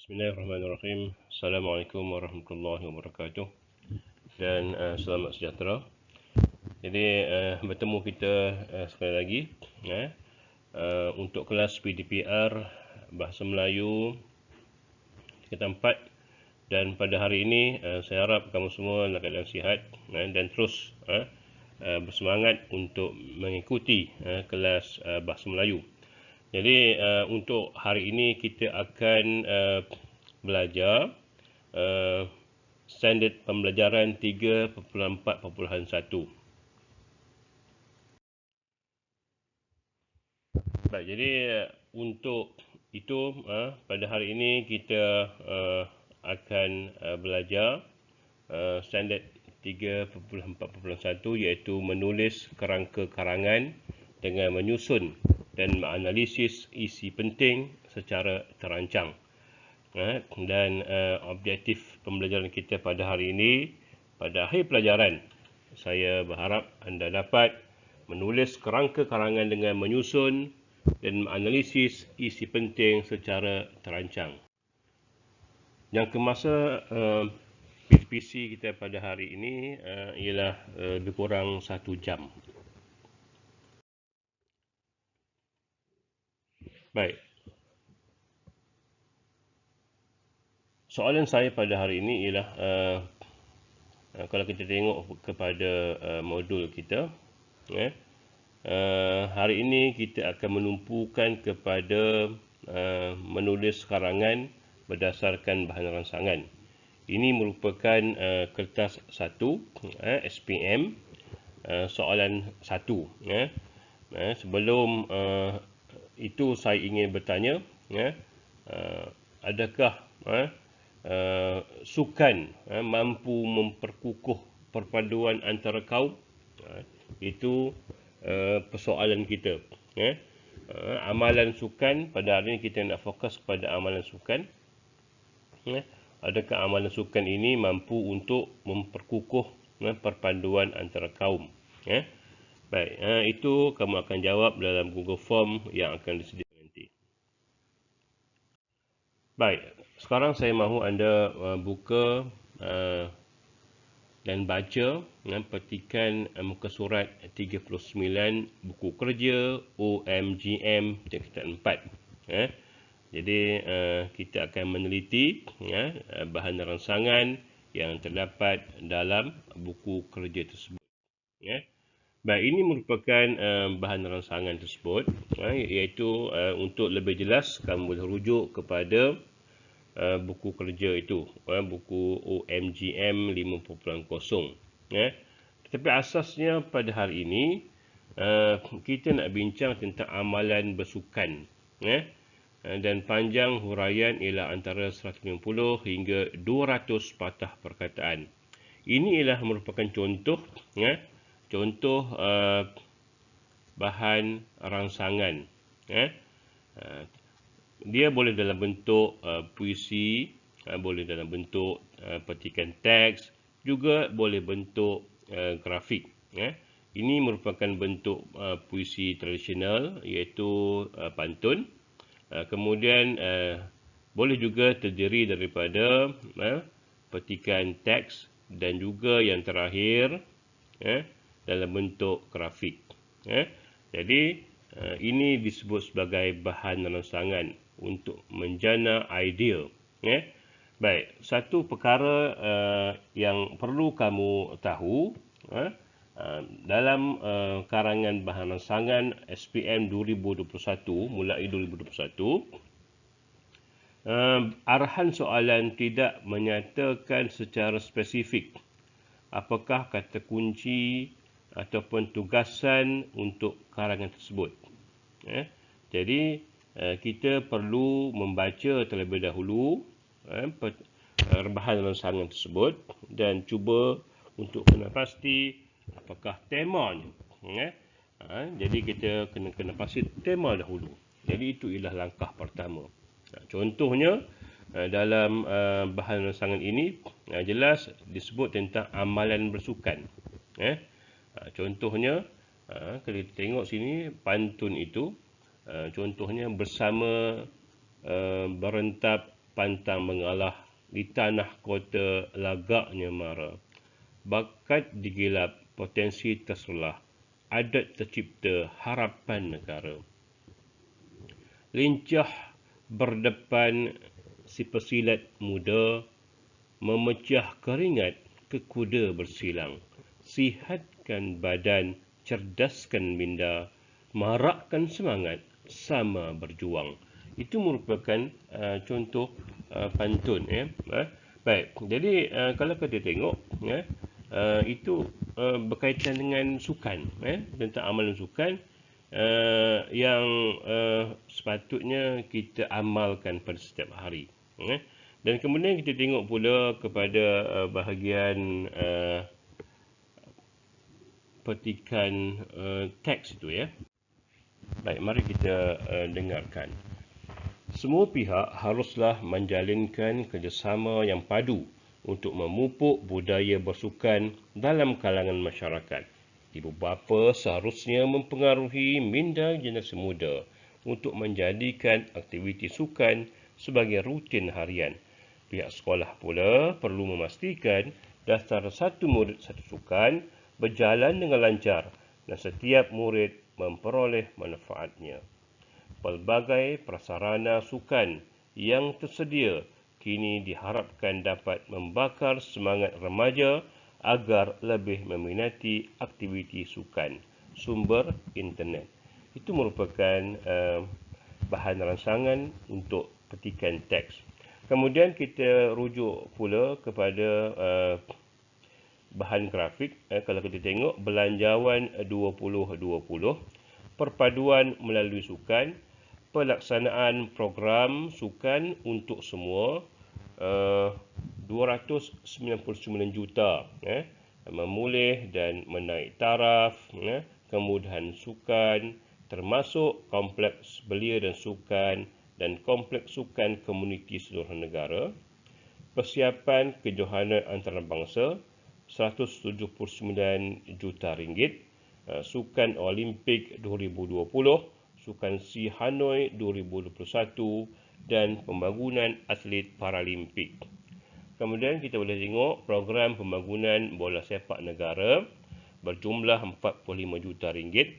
Bismillahirrahmanirrahim. Assalamualaikum warahmatullahi wabarakatuh. Dan selamat sejahtera. Jadi bertemu kita sekali lagi untuk kelas PDPR Bahasa Melayu tingkatan 4. Dan pada hari ini saya harap kamu semua dalam keadaan sihat dan terus bersemangat untuk mengikuti kelas Bahasa Melayu. Jadi untuk hari ini kita akan belajar standard pembelajaran 3.4.1. Baik, jadi untuk itu pada hari ini kita akan belajar standard 3.4.1 iaitu menulis kerangka karangan dengan menyusun dan menganalisis isi penting secara terancang. Dan objektif pembelajaran kita pada hari ini, pada akhir pelajaran, saya berharap anda dapat menulis kerangka karangan dengan menyusun dan menganalisis isi penting secara terancang. Yang kemasa PDPC kita pada hari ini ialah lebih kurang 1 jam. Baik. Soalan saya pada hari ini ialah kalau kita tengok kepada modul kita, hari ini kita akan menumpukan kepada menulis karangan berdasarkan bahan rangsangan. Ini merupakan kertas 1 SPM soalan 1. Sebelum itu saya ingin bertanya, adakah sukan mampu memperkukuh perpaduan antara kaum? Itu persoalan kita. Amalan sukan, pada hari ini kita nak fokus pada amalan sukan. Adakah amalan sukan ini mampu untuk memperkukuh perpaduan antara kaum? Baik, itu kamu akan jawab dalam Google Form yang akan disediakan nanti. Baik, sekarang saya mahu anda buka dan baca petikan muka surat 39 buku kerja OMGM tingkatan 4. Jadi kita akan meneliti bahan rangsangan yang terdapat dalam buku kerja tersebut. Baik, ini merupakan bahan rangsangan tersebut, iaitu untuk lebih jelas kamu boleh rujuk kepada buku kerja itu, buku OMGM 5.0. Tetapi asasnya pada hari ini kita nak bincang tentang amalan bersukan, dan panjang huraian ialah antara 150 hingga 200 patah perkataan. Ini ialah merupakan contoh bahan rangsangan. Dia boleh dalam bentuk puisi, boleh dalam bentuk petikan teks, juga boleh bentuk grafik. Ini merupakan bentuk puisi tradisional, iaitu pantun. Kemudian boleh juga terdiri daripada petikan teks dan juga yang terakhir dalam bentuk grafik. Jadi ini disebut sebagai bahan rangsangan untuk menjana idea. Baik, satu perkara yang perlu kamu tahu dalam karangan bahan rangsangan SPM 2021 mulai 2021, arahan soalan tidak menyatakan secara spesifik apakah kata kunci ataupun tugasan untuk karangan tersebut. Jadi kita perlu membaca terlebih dahulu bahan rangsangan tersebut dan cuba untuk kena pasti apakah temanya. Jadi kita kena pasti tema dahulu. Jadi itu ialah langkah pertama. Contohnya dalam bahan rangsangan ini jelas disebut tentang amalan bersukan. Contohnya kalau kita tengok sini pantun itu, contohnya bersama berentap pantang mengalah di tanah kota lagaknya mara. Bakat digilap, potensi terselah, adat tercipta, harapan negara. Lincah berdepan si pesilat muda, memecah keringat ke kuda bersilang. Sihatkan badan, cerdaskan minda, marakkan semangat, sama berjuang. Itu merupakan contoh pantun. Baik, jadi kalau kita tengok, itu berkaitan dengan sukan, tentang amalan sukan yang sepatutnya kita amalkan pada setiap hari. Dan kemudian kita tengok pula kepada bahagian petikan teks itu, ya. Baik, mari kita dengarkan. Semua pihak haruslah menjalinkan kerjasama yang padu untuk memupuk budaya bersukan dalam kalangan masyarakat. Ibu bapa seharusnya mempengaruhi minda generasi muda untuk menjadikan aktiviti sukan sebagai rutin harian. Pihak sekolah pula perlu memastikan daftar satu murid satu sukan berjalan dengan lancar dan setiap murid memperoleh manfaatnya. Pelbagai prasarana sukan yang tersedia kini diharapkan dapat membakar semangat remaja agar lebih meminati aktiviti sukan. Sumber internet. Itu merupakan bahan rangsangan untuk petikan teks. Kemudian kita rujuk pula kepada bahan grafik. Kalau kita tengok belanjawan 2020, perpaduan melalui sukan, pelaksanaan program sukan untuk semua, 299 juta, memulih dan menaik taraf, kemudahan sukan, termasuk kompleks belia dan sukan dan kompleks sukan komuniti seluruh negara, persiapan kejohanan antarabangsa, 179 juta ringgit, sukan Olimpik 2020, Sukan SEA Hanoi 2021 dan pembangunan atlet Paralimpik. Kemudian kita boleh tengok program pembangunan bola sepak negara berjumlah 45 juta ringgit,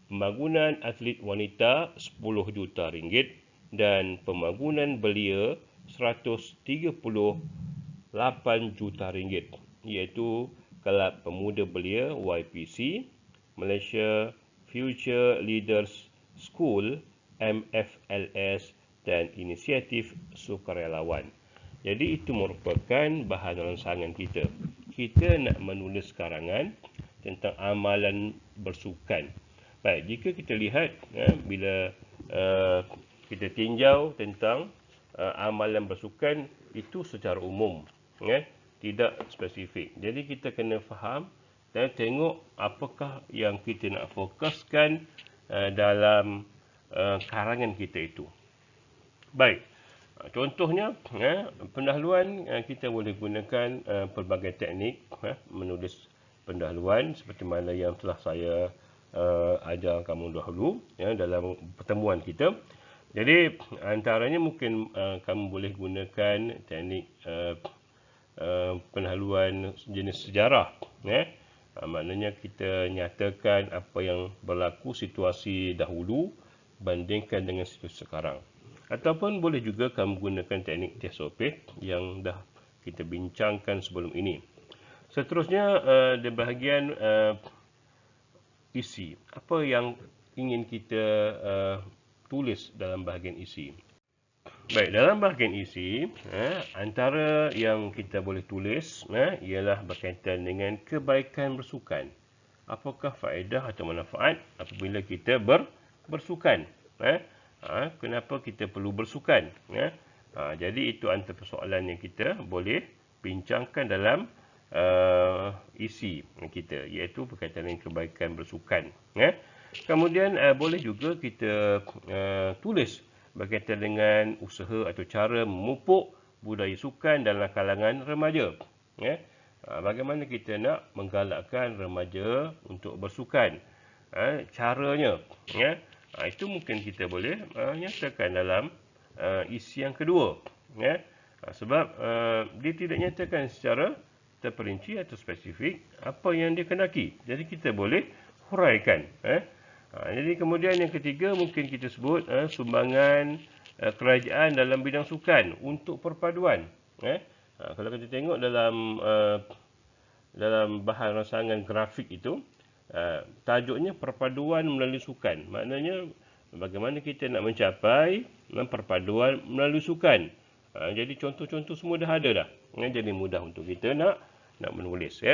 pembangunan atlet wanita 10 juta ringgit dan pembangunan belia 138 juta ringgit, iaitu Kelab Pemuda Belia YPC, Malaysia Future Leaders School MFLS dan inisiatif sukarelawan. Jadi itu merupakan bahan rangsangan kita. Kita nak menulis karangan tentang amalan bersukan. Baik, jika kita lihat bila kita tinjau tentang amalan bersukan itu secara umum, tidak spesifik. Jadi kita kena faham dan tengok apakah yang kita nak fokuskan dalam karangan kita itu. Baik, contohnya pendahuluan, kita boleh gunakan pelbagai teknik menulis pendahuluan seperti mana yang telah saya ajar kamu dahulu dalam pertemuan kita. Jadi antaranya mungkin kamu boleh gunakan teknik pendahuluan jenis sejarah. Maknanya kita nyatakan apa yang berlaku situasi dahulu bandingkan dengan situasi sekarang. Ataupun boleh juga kamu gunakan teknik TSOP yang dah kita bincangkan sebelum ini. Seterusnya di bahagian isi. Apa yang ingin kita tulis dalam bahagian isi? Baik, dalam bahagian isi, antara yang kita boleh tulis ialah berkaitan dengan kebaikan bersukan. Apakah faedah atau manfaat apabila kita bersukan? Kenapa kita perlu bersukan? Jadi itu antara persoalan yang kita boleh bincangkan dalam isi kita, iaitu berkaitan dengan kebaikan bersukan. Kemudian boleh juga kita tulis berkaitan dengan usaha atau cara memupuk budaya sukan dalam kalangan remaja. Bagaimana kita nak menggalakkan remaja untuk bersukan? Caranya. Itu mungkin kita boleh nyatakan dalam isi yang kedua. ya. Sebab dia tidak nyatakan secara terperinci atau spesifik apa yang dia kendaki. Jadi kita boleh huraikan. Jadi kemudian yang ketiga mungkin kita sebut sumbangan kerajaan dalam bidang sukan untuk perpaduan. Kalau kita tengok dalam bahan rancangan grafik itu, tajuknya perpaduan melalui sukan. Maknanya bagaimana kita nak mencapai perpaduan melalui sukan. Jadi contoh-contoh semua dah ada dah. Jadi mudah untuk kita nak menulis.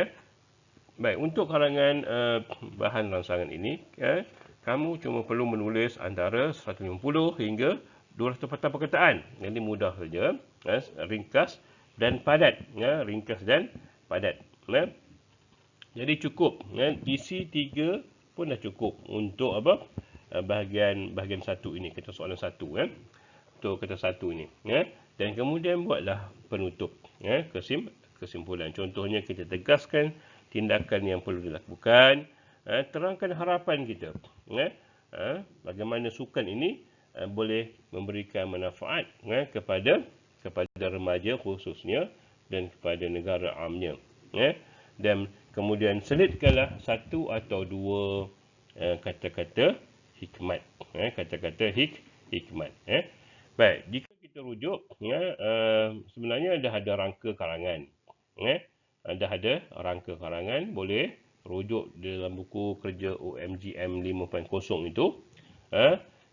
Baik, untuk karangan bahan rancangan ini, kamu cuma perlu menulis antara 150 hingga 200 patah perkataan. Jadi mudah saja, ringkas dan padat. Ringkas dan padat. Jadi cukup. Isi 3 pun dah cukup untuk apa? Bahagian 1 ini, kata soalan 1. Untuk kata 1 ini. Dan kemudian buatlah penutup. Kesimpulan. Contohnya kita tegaskan tindakan yang perlu dilakukan. Terangkan harapan kita. Bagaimana sukan ini boleh memberikan manfaat kepada remaja khususnya dan kepada negara amnya. Dan kemudian selitkanlah 1 atau 2 kata-kata hikmat. Kata-kata hikmat. Baik, jika kita rujuk, sebenarnya dah ada rangka karangan. Dah ada rangka karangan, boleh rujuk dalam buku kerja OMGM 5.0 itu.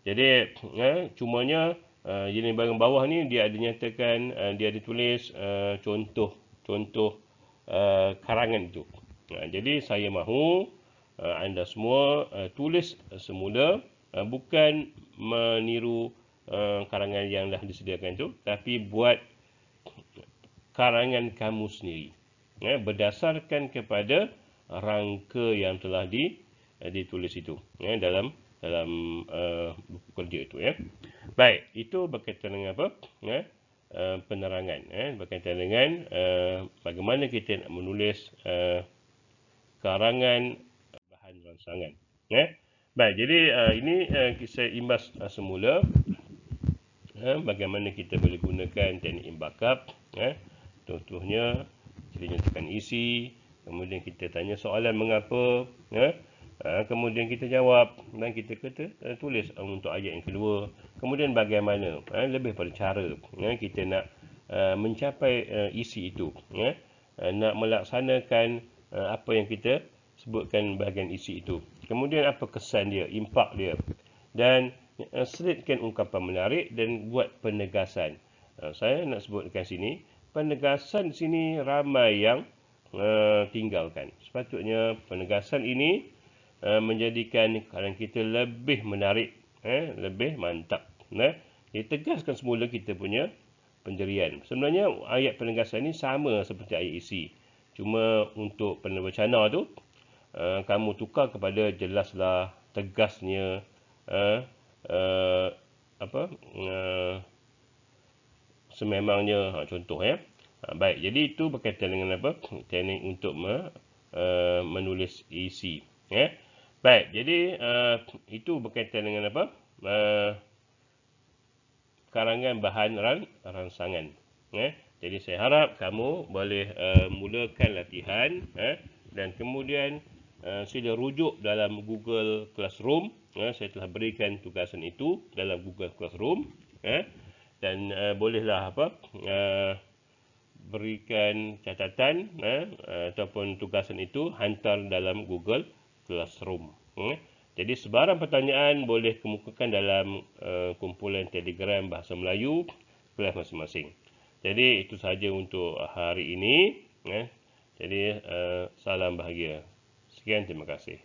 Jadi, cumanya ini bahagian bawah ni dia ada nyatakan, dia ada tulis contoh karangan itu. Jadi saya mahu anda semua tulis semula, bukan meniru karangan yang dah disediakan itu, tapi buat karangan kamu sendiri, berdasarkan kepada rangka yang telah ditulis itu, dalam buku kerja itu. Baik, itu berkaitan dengan apa? Penerangan, berkaitan dengan bagaimana kita nak menulis karangan bahan rancangan. Baik, jadi ini saya imbas semula bagaimana kita boleh gunakan teknik imbakap. Contohnya kita nyatakan isi, kemudian kita tanya soalan mengapa, kemudian kita jawab dan kita tulis untuk ayat yang kedua. Kemudian bagaimana, lebih pada cara kita nak mencapai isi itu, nak melaksanakan apa yang kita sebutkan bahagian isi itu. Kemudian apa kesan dia, impak dia, dan selitkan ungkapan menarik dan buat penegasan. Saya nak sebutkan sini, penegasan di sini ramai yang tinggalkan. Sepatutnya penegasan ini menjadikan karangan kita lebih menarik, lebih mantap. Ditegaskan semula kita punya pendirian. Sebenarnya ayat penegasan ini sama seperti ayat isi. Cuma untuk penerbacana tu, kamu tukar kepada jelaslah, tegasnya, sememangnya, contoh. Baik, jadi itu berkaitan dengan apa? Teknik untuk menulis isi. Baik, jadi itu berkaitan dengan apa? Karangan bahan rancangan. Jadi saya harap kamu boleh mulakan latihan, dan kemudian sila rujuk dalam Google Classroom. Saya telah berikan tugasan itu dalam Google Classroom, dan bolehlah berikan catatan ataupun tugasan itu hantar dalam Google Classroom. Jadi sebarang pertanyaan boleh kemukakan dalam kumpulan Telegram Bahasa Melayu kelas masing-masing. Jadi itu sahaja untuk hari ini. Jadi salam bahagia. Sekian, terima kasih.